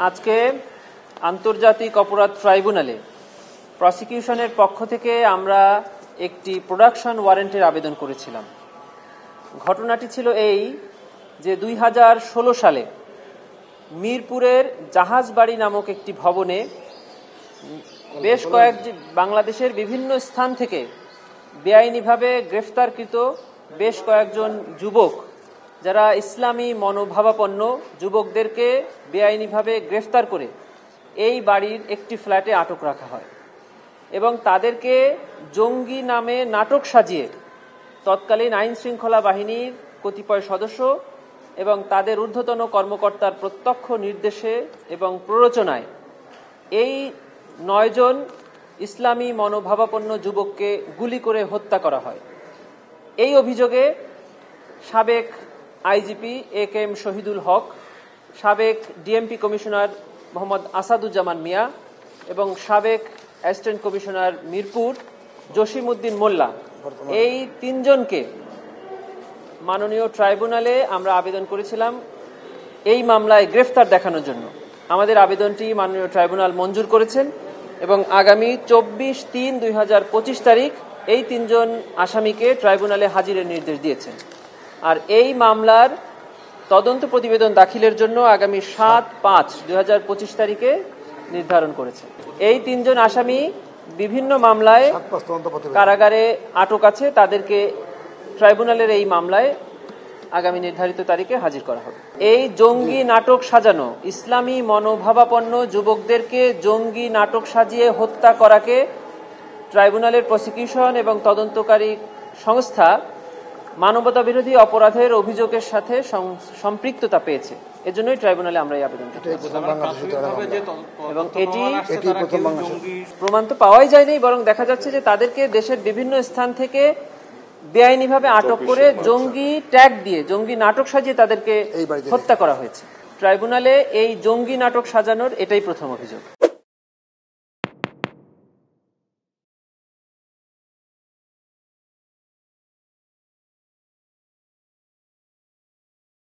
আজকে আন্তর্জাতিক অপরাধ ট্রাইব্যুনালে প্রসিকিউশনের পক্ষ থেকে আমরা একটি প্রোডাকশন ওয়ারেন্টের আবেদন করেছিলাম। ঘটনাটি ছিল এই যে 2016 সালে মিরপুরের জাহাজবাড়ি নামক একটি ভবনে বেশ কয়েক বাংলাদেশের বিভিন্ন স্থান থেকে বেআইনিভাবে গ্রেফতারকৃত বেশ কয়েকজন যুবক, যারা ইসলামী মনোভাবাপন্ন যুবকদেরকে বেআইনিভাবে গ্রেফতার করে এই বাড়ির একটি ফ্ল্যাটে আটক রাখা হয় এবং তাদেরকে জঙ্গি নামে নাটক সাজিয়ে তৎকালীন আইন শৃঙ্খলা বাহিনীর কতিপয় সদস্য এবং তাদের ঊর্ধ্বতন কর্মকর্তার প্রত্যক্ষ নির্দেশে এবং প্ররোচনায় এই 9 জন ইসলামী মনোভাবাপন্ন যুবককে গুলি করে হত্যা করা হয়। এই অভিযোগে সাবেক আইজিপি একেএম শহীদুল হক, সাবেক ডিএমপি কমিশনার মোহাম্মদ আসাদুজ্জামান মিয়া এবং সাবেক অ্যাসিস্ট্যান্ট কমিশনার মিরপুর জসিমউদ্দিন মোল্লা, এই 3 জনকে মাননীয় ট্রাইব্যুনালে আমরা আবেদন করেছিলাম এই মামলায় গ্রেফতার দেখানোর জন্য। আমাদের আবেদনটি মাননীয় ট্রাইব্যুনাল মঞ্জুর করেছেন এবং আগামী 24/3/2025 তারিখ এই 3 জন আসামিকে ট্রাইব্যুনালে হাজিরের নির্দেশ দিয়েছেন। আর এই মামলার তদন্ত প্রতিবেদন দাখিলের জন্য আগামী 7/5/2025 তারিখে নির্ধারণ করেছে। এই 3 জন আসামি বিভিন্ন মামলায় কারাগারে আটক আছে, তাদেরকে ট্রাইব্যুনালের এই মামলায় আগামী নির্ধারিত তারিখে হাজির করা হবে। এই জঙ্গি নাটক সাজানো, ইসলামী মনোভাবাপন্ন যুবকদেরকে জঙ্গি নাটক সাজিয়ে হত্যা করাকে ট্রাইব্যুনালের প্রসিকিউশন এবং তদন্তকারী সংস্থা মানবতা বিরোধী অপরাধের অভিযোগের সাথে সম্পৃক্ততা পেয়েছে। এজন্যই ট্রাইব্যুনালে আমরা এই আবেদন করেছি এবং এটি প্রমাণ তো পাওয়াই যায়নি, বরং দেখা যাচ্ছে যে তাদেরকে দেশের বিভিন্ন স্থান থেকে বেআইনিভাবে আটক করে জঙ্গি ট্যাগ দিয়ে, জঙ্গি নাটক সাজিয়ে তাদেরকে হত্যা করা হয়েছে। ট্রাইব্যুনালে এই জঙ্গি নাটক সাজানোর এটাই প্রথম অভিযোগ।